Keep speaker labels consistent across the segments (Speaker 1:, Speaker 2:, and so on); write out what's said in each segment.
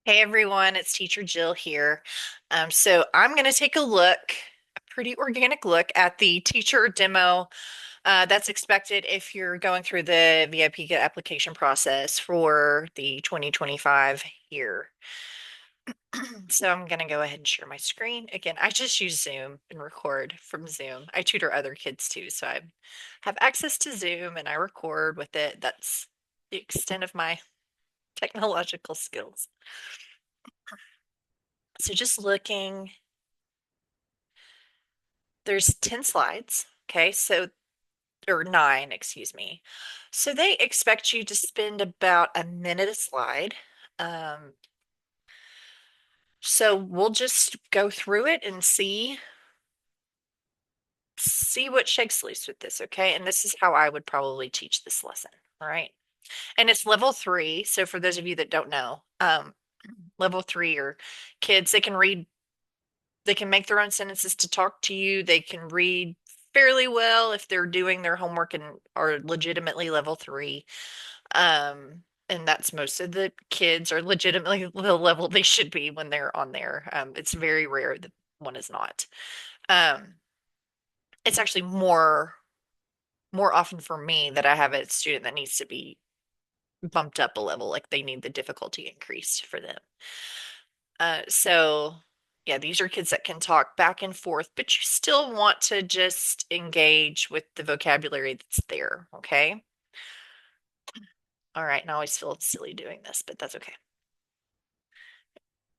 Speaker 1: Hey everyone, it's Teacher Jill here. So I'm going to take a pretty organic look at the teacher demo that's expected if you're going through the VIPKid application process for the 2025 year. So I'm going to go ahead and share my screen. Again, I just use Zoom and record from Zoom. I tutor other kids too, so I have access to Zoom and I record with it. That's the extent of my technological skills. So just looking there's 10 slides. Okay, so, or nine, excuse me. So they expect you to spend about a minute a slide. Um, so we'll just go through it and see what shakes loose with this, okay? And this is how I would probably teach this lesson, all right? And it's level three. So for those of you that don't know, level three are kids, they can make their own sentences to talk to you. They can read fairly well if they're doing their homework and are legitimately level three. And that's most of the kids are legitimately the level they should be when they're on there. It's very rare that one is not. Um, it's actually more often for me that I have a student that needs to be bumped up a level, like they need the difficulty increased for them. So yeah, these are kids that can talk back and forth, but you still want to just engage with the vocabulary that's there, okay? All right, and I always feel silly doing this, but that's okay.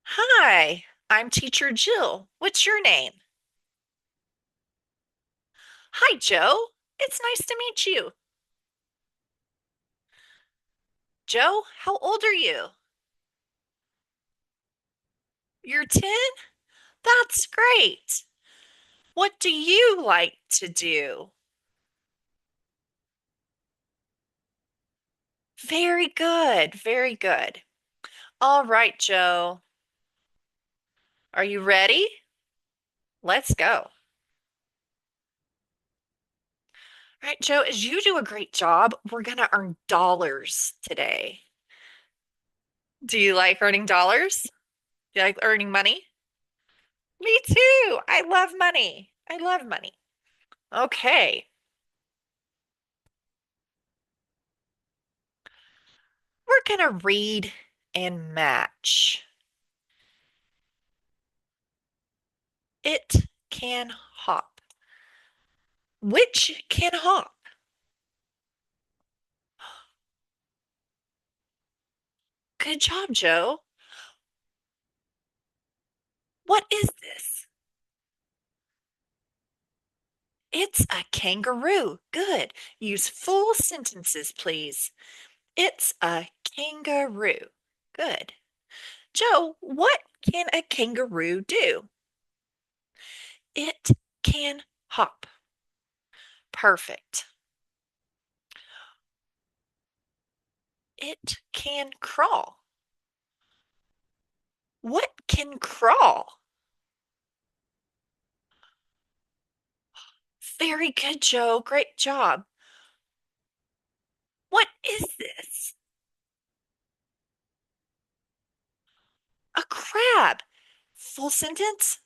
Speaker 1: Hi, I'm Teacher Jill. What's your name? Hi, Joe. It's nice to meet you. Joe, how old are you? You're 10? That's great. What do you like to do? Very good, very good. All right, Joe. Are you ready? Let's go. All right, Joe, as you do a great job, we're going to earn dollars today. Do you like earning dollars? Do you like earning money? Me too. I love money. I love money. Okay. We're going to read and match. It can hop. Which can hop? Good job, Joe. What is this? It's a kangaroo. Good. Use full sentences, please. It's a kangaroo. Good. Joe, what can a kangaroo do? It can hop. Perfect. It can crawl. What can crawl? Very good, Joe. Great job. What is this? A crab. Full sentence.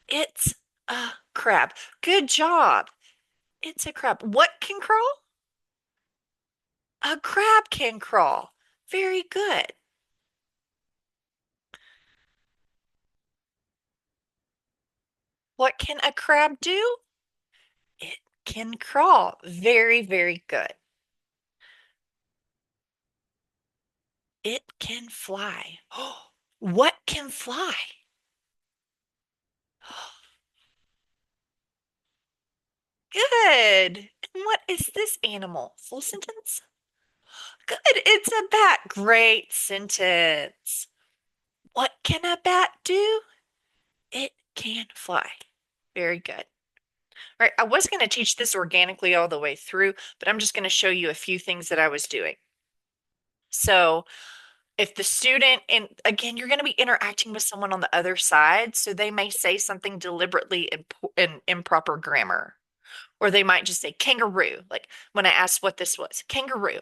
Speaker 1: It's a crab. Good job. It's a crab. What can crawl? A crab can crawl. Very good. What can a crab do? It can crawl. Very, very good. It can fly. What can fly? Good. And what is this animal? Full sentence? Good. It's a bat. Great sentence. What can a bat do? It can fly. Very good. All right. I was going to teach this organically all the way through, but I'm just going to show you a few things that I was doing. So if the student, and again, you're going to be interacting with someone on the other side, so they may say something deliberately in improper grammar, or they might just say kangaroo, like when I asked what this was, kangaroo.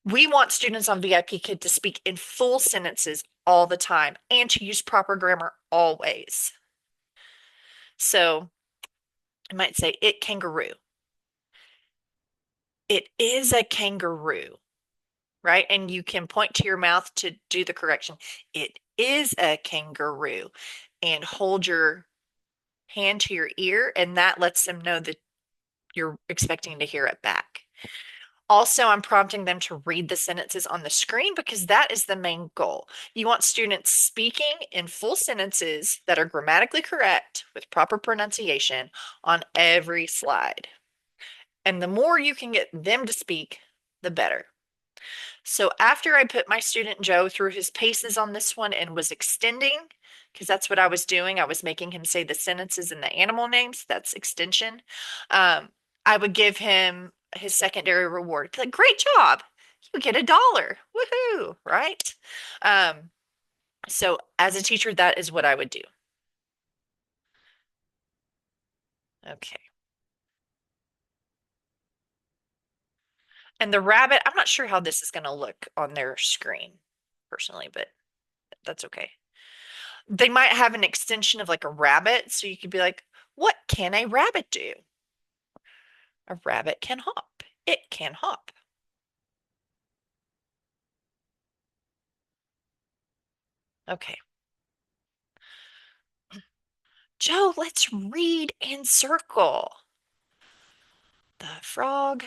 Speaker 1: We want students on VIPKid to speak in full sentences all the time and to use proper grammar always. So I might say, it kangaroo. It is a kangaroo, right? And you can point to your mouth to do the correction. It is a kangaroo. And hold your hand to your ear, and that lets them know that you're expecting to hear it back. Also, I'm prompting them to read the sentences on the screen because that is the main goal. You want students speaking in full sentences that are grammatically correct with proper pronunciation on every slide. And the more you can get them to speak, the better. So after I put my student Joe through his paces on this one and was extending, because that's what I was doing, I was making him say the sentences and the animal names. That's extension. Um, I would give him his secondary reward. Like, great job. You get $1. Woohoo, right? Um, so as a teacher, that is what I would do. Okay. And the rabbit, I'm not sure how this is going to look on their screen personally, but that's okay. They might have an extension of like a rabbit. So you could be like, what can a rabbit do? A rabbit can hop. It can hop. Okay. Joe, let's read and circle. The frog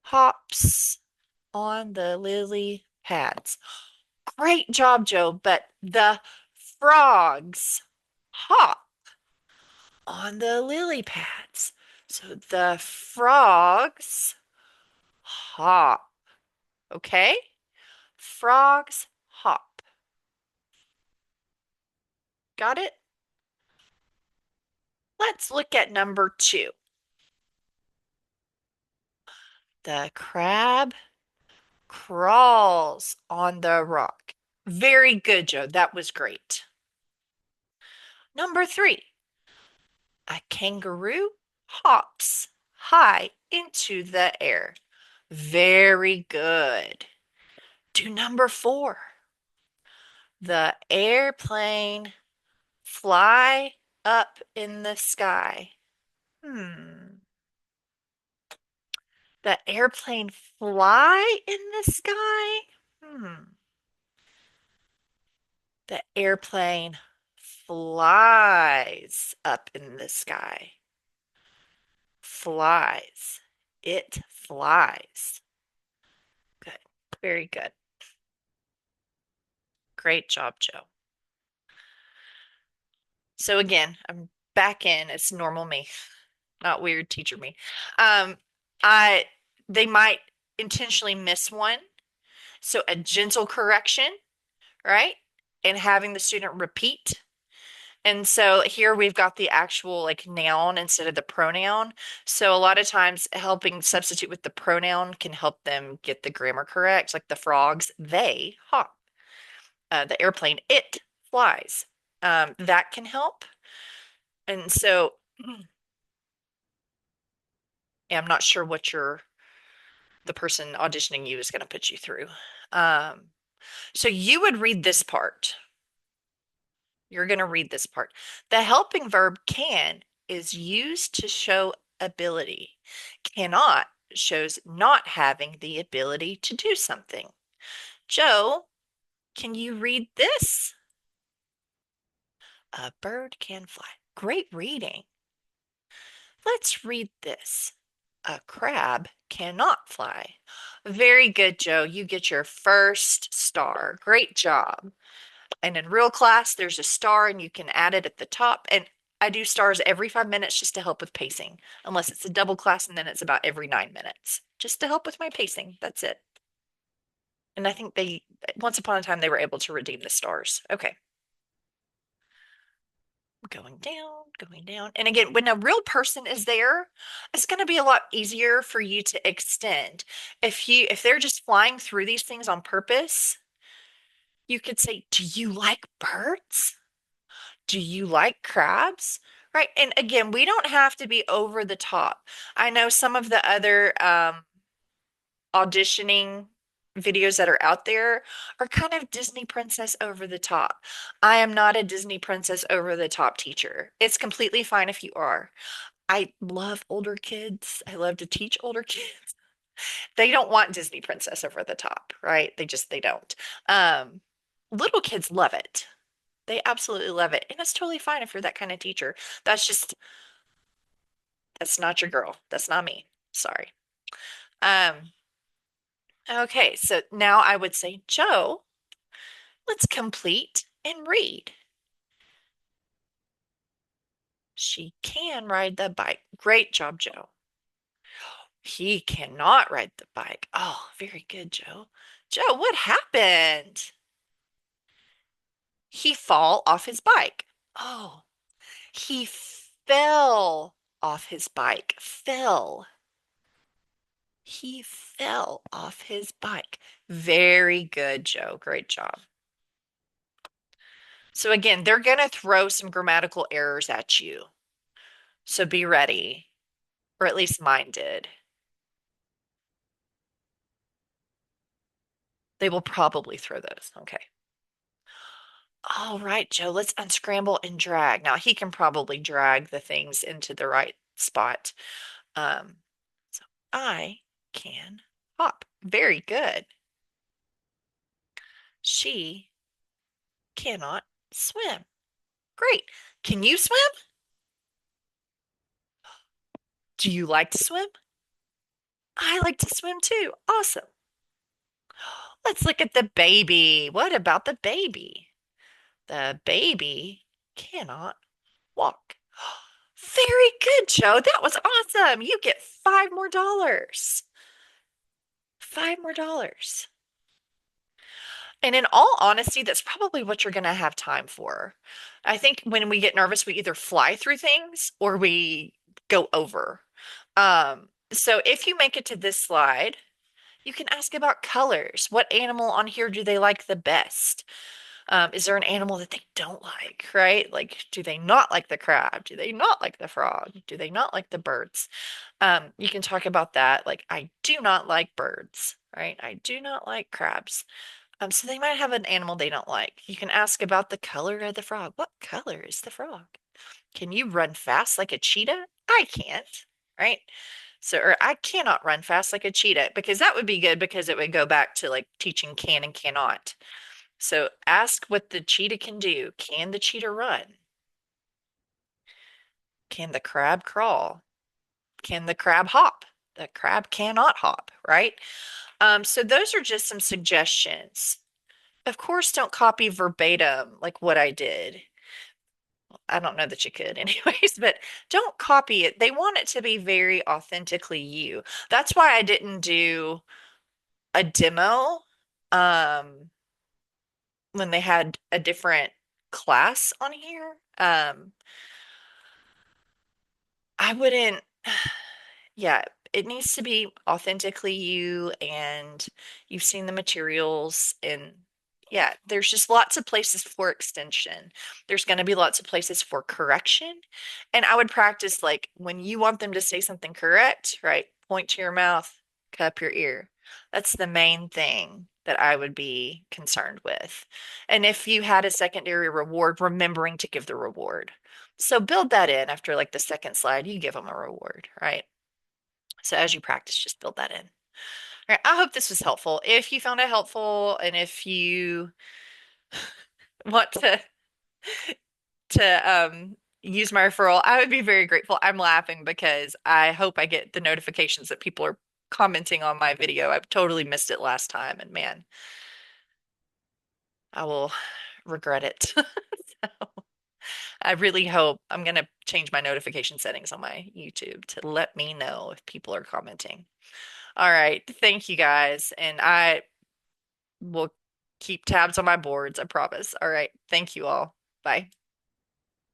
Speaker 1: hops on the lily pads. Great job, Joe, but the frogs hop on the lily pads. So the frogs hop. Okay? Frogs hop. Got it? Let's look at number 2. The crab crawls on the rock. Very good, Joe. That was great. Number 3. A kangaroo hops high into the air. Very good. Do number 4. The airplane fly up in the sky. The airplane fly in the sky? The airplane flies up in the sky. Flies. It flies. Good. Very good. Great job, Joe. So again, I'm back in. It's normal me, not weird teacher me. Um, I they might intentionally miss one. So a gentle correction, right? And having the student repeat. And so here we've got the actual like noun instead of the pronoun. So a lot of times helping substitute with the pronoun can help them get the grammar correct. Like the frogs, they hop. The airplane, it flies. That can help. And so yeah, I'm not sure what the person auditioning you is going to put you through. Um, so you would read this part. You're going to read this part. The helping verb can is used to show ability. Cannot shows not having the ability to do something. Joe, can you read this? A bird can fly. Great reading. Let's read this. A crab cannot fly. Very good, Joe. You get your first star. Great job. And in real class, there's a star and you can add it at the top. And I do stars every 5 minutes just to help with pacing, unless it's a double class and then it's about every 9 minutes, just to help with my pacing. That's it. And I think once upon a time, they were able to redeem the stars. Okay. Going down, going down. And again, when a real person is there, it's going to be a lot easier for you to extend. If they're just flying through these things on purpose, you could say, "Do you like birds? Do you like crabs?" Right? And again, we don't have to be over the top. I know some of the other auditioning videos that are out there are kind of Disney princess over the top. I am not a Disney princess over the top teacher. It's completely fine if you are. I love older kids. I love to teach older kids. They don't want Disney princess over the top, right? They don't. Um, Little kids love it. They absolutely love it. And it's totally fine if you're that kind of teacher. That's just, that's not your girl. That's not me. Sorry. Um, okay, so now I would say, Joe, let's complete and read. She can ride the bike. Great job, Joe. He cannot ride the bike. Oh, very good, Joe. Joe, what happened? He fall off his bike. Oh, he fell off his bike. Fell. He fell off his bike. Very good, Joe. Great job. So again, they're going to throw some grammatical errors at you. So be ready, or at least mine did. They will probably throw those. Okay. All right, Joe, let's unscramble and drag. Now he can probably drag the things into the right spot. Um, so I can hop. Very good. She cannot swim. Great. Can you swim? Do you like to swim? I like to swim too. Awesome. Let's look at the baby. What about the baby? The baby cannot walk. Very good, Joe. That was awesome. You get five more dollars. Five more dollars. And in all honesty, that's probably what you're going to have time for. I think when we get nervous, we either fly through things or we go over. So if you make it to this slide, you can ask about colors. What animal on here do they like the best? Is there an animal that they don't like, right? Like, do they not like the crab? Do they not like the frog? Do they not like the birds? You can talk about that. Like, I do not like birds, right? I do not like crabs. So they might have an animal they don't like. You can ask about the color of the frog. What color is the frog? Can you run fast like a cheetah? I can't, right? So, or I cannot run fast like a cheetah because that would be good because it would go back to like teaching can and cannot. So ask what the cheetah can do. Can the cheetah run? Can the crab crawl? Can the crab hop? The crab cannot hop, right? So those are just some suggestions. Of course, don't copy verbatim like what I did. I don't know that you could anyways, but don't copy it. They want it to be very authentically you. That's why I didn't do a demo when they had a different class on here. I wouldn't, yeah, it needs to be authentically you and you've seen the materials and yeah, there's just lots of places for extension. There's going to be lots of places for correction. And I would practice like when you want them to say something correct, right? Point to your mouth, cup your ear. That's the main thing that I would be concerned with. And if you had a secondary reward, remembering to give the reward. So build that in after like the second slide, you give them a reward, right? So as you practice, just build that in. All right, I hope this was helpful. If you found it helpful and if you want to use my referral, I would be very grateful. I'm laughing because I hope I get the notifications that people are commenting on my video. I've totally missed it last time and man, I will regret it. So I really hope I'm going to change my notification settings on my YouTube to let me know if people are commenting. All right. Thank you guys. And I will keep tabs on my boards, I promise. All right. Thank you all. Bye.